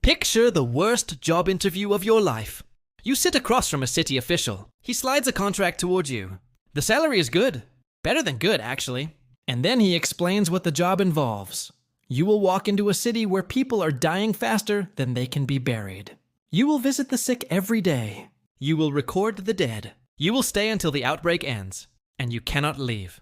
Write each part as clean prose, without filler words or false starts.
Picture the worst job interview of your life. You sit across from a city official. He slides a contract towards you. The salary is good. Better than good, actually. And then he explains what the job involves. You will walk into a city where people are dying faster than they can be buried. You will visit the sick every day. You will record the dead. You will stay until the outbreak ends, and you cannot leave.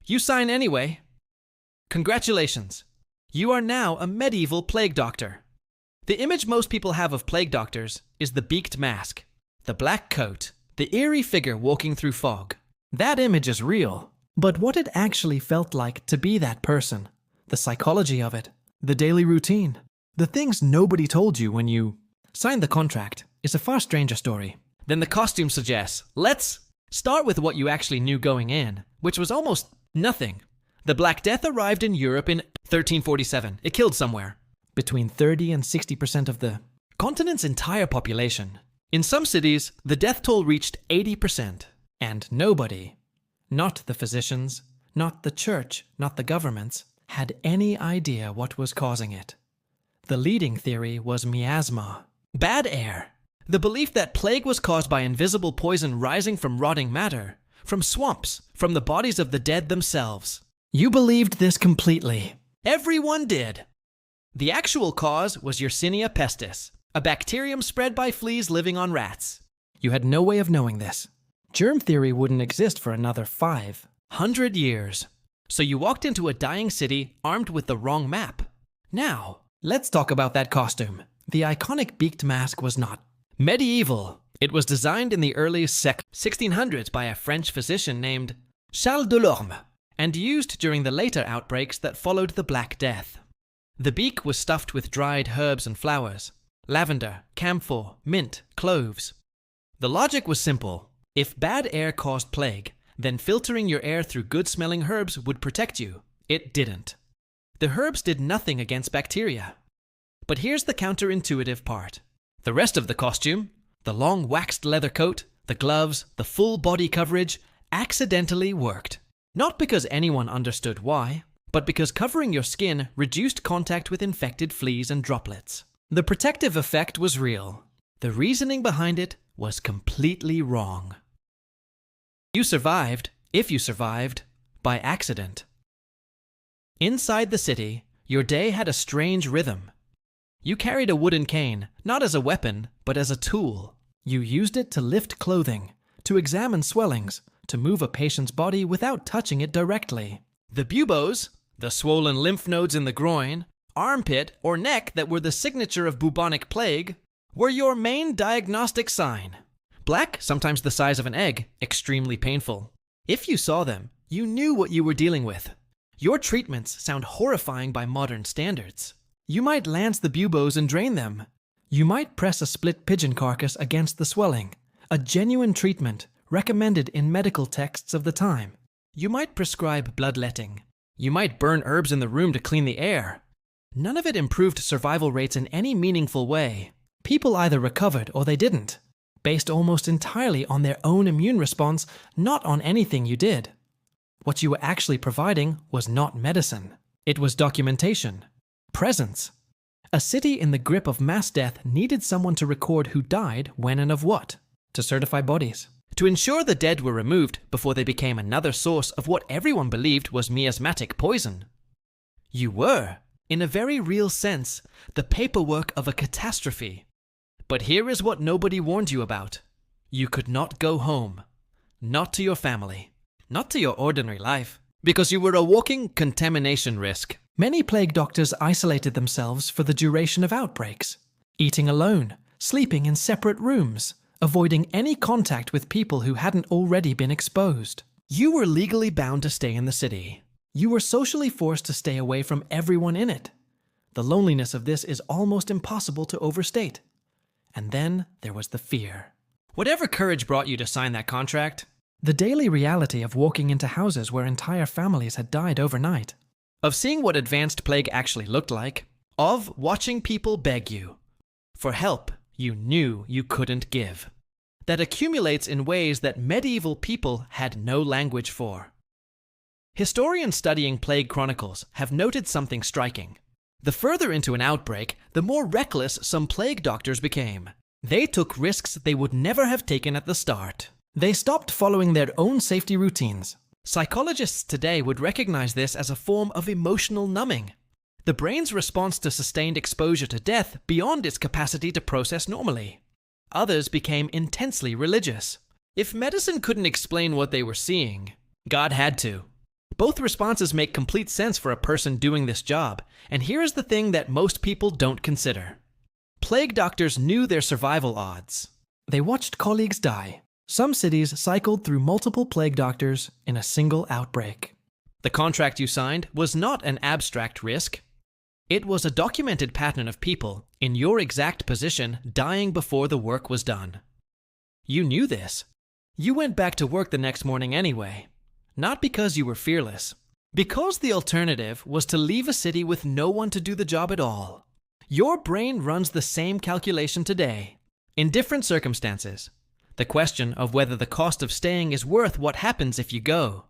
You sign anyway. Congratulations. You are now a medieval plague doctor. The image most people have of plague doctors is the beaked mask, the black coat, the eerie figure walking through fog. That image is real. But what it actually felt like to be that person, the psychology of it, the daily routine, the things nobody told you when you signed the contract is a far stranger story than the costume suggests. Let's start with what you actually knew going in, which was almost nothing. The Black Death arrived in Europe in 1347. It killed somewhere between 30 and 60% of the continent's entire population. In some cities, the death toll reached 80%, and nobody, not the physicians, not the church, not the governments, had any idea what was causing it. The leading theory was miasma, bad air. The belief that plague was caused by invisible poison rising from rotting matter, from swamps, from the bodies of the dead themselves. You believed this completely. Everyone did. The actual cause was Yersinia pestis, a bacterium spread by fleas living on rats. You had no way of knowing this. Germ theory wouldn't exist for another 500 years. So you walked into a dying city armed with the wrong map. Now, let's talk about that costume. The iconic beaked mask was not medieval. It was designed in the early 1600s by a French physician named Charles Delorme and used during the later outbreaks that followed the Black Death. The beak was stuffed with dried herbs and flowers, lavender, camphor, mint, cloves. The logic was simple. If bad air caused plague, then filtering your air through good-smelling herbs would protect you. It didn't. The herbs did nothing against bacteria. But here's the counterintuitive part. The rest of the costume, the long waxed leather coat, the gloves, the full body coverage, accidentally worked. Not because anyone understood why, but because covering your skin reduced contact with infected fleas and droplets. The protective effect was real. The reasoning behind it was completely wrong. You survived, if you survived, by accident. Inside the city, your day had a strange rhythm. You carried a wooden cane, not as a weapon, but as a tool. You used it to lift clothing, to examine swellings, to move a patient's body without touching it directly. The buboes, the swollen lymph nodes in the groin, armpit, or neck that were the signature of bubonic plague, were your main diagnostic sign. Black, sometimes the size of an egg, extremely painful. If you saw them, you knew what you were dealing with. Your treatments sound horrifying by modern standards. You might lance the buboes and drain them. You might press a split pigeon carcass against the swelling, a genuine treatment recommended in medical texts of the time. You might prescribe bloodletting. You might burn herbs in the room to clean the air. None of it improved survival rates in any meaningful way. People either recovered or they didn't, based almost entirely on their own immune response, not on anything you did. What you were actually providing was not medicine. It was documentation, presence. A city in the grip of mass death needed someone to record who died, when and of what, to certify bodies, to ensure the dead were removed before they became another source of what everyone believed was miasmatic poison. You were, in a very real sense, the paperwork of a catastrophe. But here is what nobody warned you about. You could not go home. Not to your family. Not to your ordinary life. Because you were a walking contamination risk. Many plague doctors isolated themselves for the duration of outbreaks, eating alone, sleeping in separate rooms, avoiding any contact with people who hadn't already been exposed. You were legally bound to stay in the city. You were socially forced to stay away from everyone in it. The loneliness of this is almost impossible to overstate. And then there was the fear. Whatever courage brought you to sign that contract, the daily reality of walking into houses where entire families had died overnight, of seeing what advanced plague actually looked like, of watching people beg you for help you knew you couldn't give, that accumulates in ways that medieval people had no language for. Historians studying plague chronicles have noted something striking. The further into an outbreak, the more reckless some plague doctors became. They took risks they would never have taken at the start. They stopped following their own safety routines. Psychologists today would recognize this as a form of emotional numbing. The brain's response to sustained exposure to death beyond its capacity to process normally. Others became intensely religious. If medicine couldn't explain what they were seeing, God had to. Both responses make complete sense for a person doing this job, and here is the thing that most people don't consider. Plague doctors knew their survival odds. They watched colleagues die. Some cities cycled through multiple plague doctors in a single outbreak. The contract you signed was not an abstract risk. It was a documented pattern of people in your exact position dying before the work was done. You knew this. You went back to work the next morning anyway. Not because you were fearless. Because the alternative was to leave a city with no one to do the job at all. Your brain runs the same calculation today. In different circumstances. The question of whether the cost of staying is worth what happens if you go.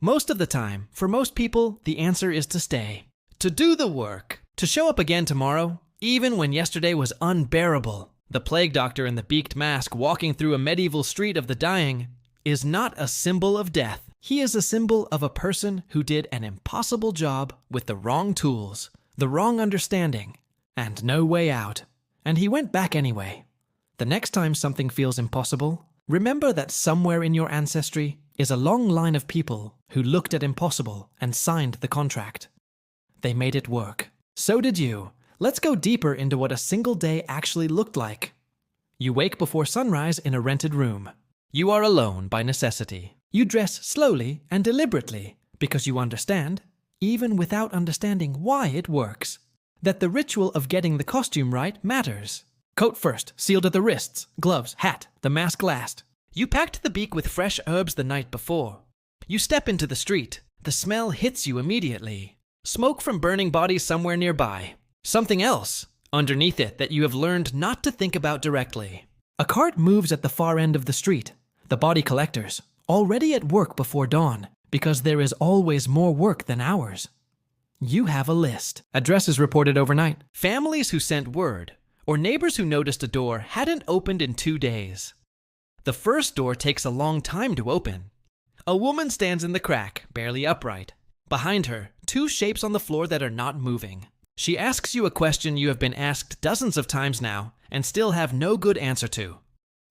Most of the time, for most people, the answer is to stay. To do the work. To show up again tomorrow, even when yesterday was unbearable. The plague doctor in the beaked mask walking through a medieval street of the dying is not a symbol of death. He is a symbol of a person who did an impossible job with the wrong tools, the wrong understanding, and no way out. And he went back anyway. The next time something feels impossible, remember that somewhere in your ancestry is a long line of people who looked at impossible and signed the contract. They made it work. So did you. Let's go deeper into what a single day actually looked like. You wake before sunrise in a rented room. You are alone by necessity. You dress slowly and deliberately because you understand, even without understanding why it works, that the ritual of getting the costume right matters. Coat first, sealed at the wrists, gloves, hat, the mask last. You packed the beak with fresh herbs the night before. You step into the street. The smell hits you immediately. Smoke from burning bodies somewhere nearby. Something else underneath it that you have learned not to think about directly. A cart moves at the far end of the street. The body collectors, already at work before dawn, because there is always more work than hours. You have a list. Addresses reported overnight. Families who sent word, or neighbors who noticed a door hadn't opened in 2 days. The first door takes a long time to open. A woman stands in the crack, barely upright. Behind her, 2 shapes on the floor that are not moving. She asks you a question you have been asked dozens of times now and still have no good answer to.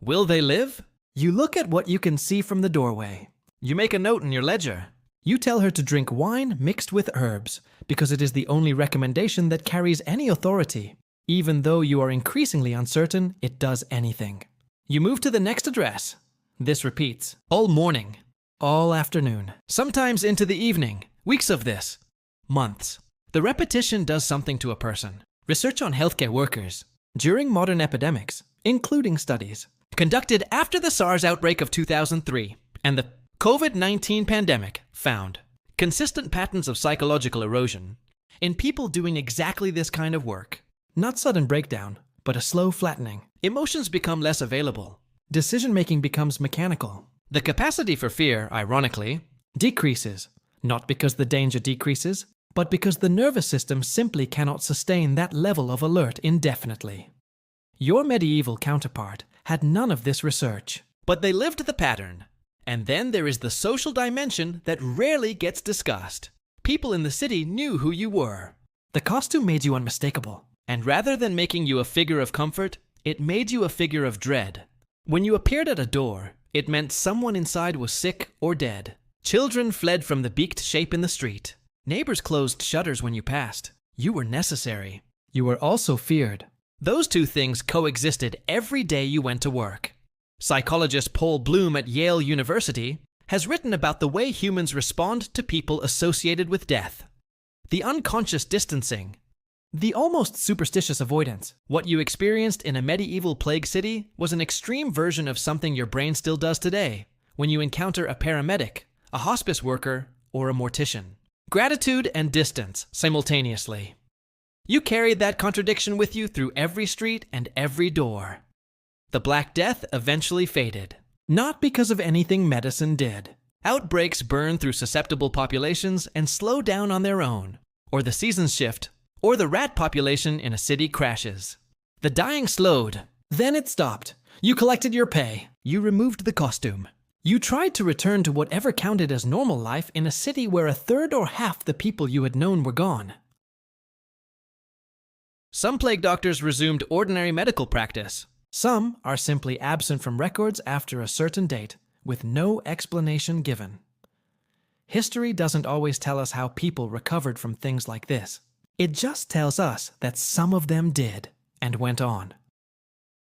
Will they live? You look at what you can see from the doorway. You make a note in your ledger. You tell her to drink wine mixed with herbs because it is the only recommendation that carries any authority, even though you are increasingly uncertain it does anything. You move to the next address. This repeats. All morning. All afternoon. Sometimes into the evening. Weeks of this. Months. The repetition does something to a person. Research on healthcare workers during modern epidemics, including studies conducted after the SARS outbreak of 2003 and the COVID-19 pandemic, found consistent patterns of psychological erosion in people doing exactly this kind of work. Not sudden breakdown, but a slow flattening. Emotions become less available. Decision-making becomes mechanical. The capacity for fear, ironically, decreases, not because the danger decreases, but because the nervous system simply cannot sustain that level of alert indefinitely. Your medieval counterpart had none of this research, but they lived the pattern. And then there is the social dimension that rarely gets discussed. People in the city knew who you were. The costume made you unmistakable, and rather than making you a figure of comfort, it made you a figure of dread. When you appeared at a door, it meant someone inside was sick or dead. Children fled from the beaked shape in the street. Neighbors closed shutters when you passed. You were necessary. You were also feared. Those 2 things coexisted every day you went to work. Psychologist Paul Bloom at Yale University has written about the way humans respond to people associated with death. The unconscious distancing. The almost superstitious avoidance. What you experienced in a medieval plague city was an extreme version of something your brain still does today when you encounter a paramedic, a hospice worker, or a mortician. Gratitude and distance simultaneously. You carried that contradiction with you through every street and every door. The Black Death eventually faded. Not because of anything medicine did. Outbreaks burn through susceptible populations and slow down on their own. Or the seasons shift. or the rat population in a city crashes. The dying slowed. Then it stopped. You collected your pay. You removed the costume. You tried to return to whatever counted as normal life in a city where a third or half the people you had known were gone. Some plague doctors resumed ordinary medical practice. Some are simply absent from records after a certain date, with no explanation given. History doesn't always tell us how people recovered from things like this. It just tells us that some of them did and went on.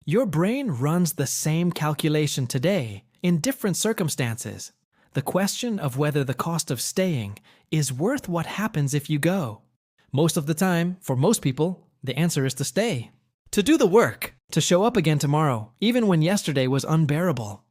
Your brain runs the same calculation today in different circumstances. The question of whether the cost of staying is worth what happens if you go. Most of the time, for most people, the answer is to stay. To do the work, to show up again tomorrow, even when yesterday was unbearable.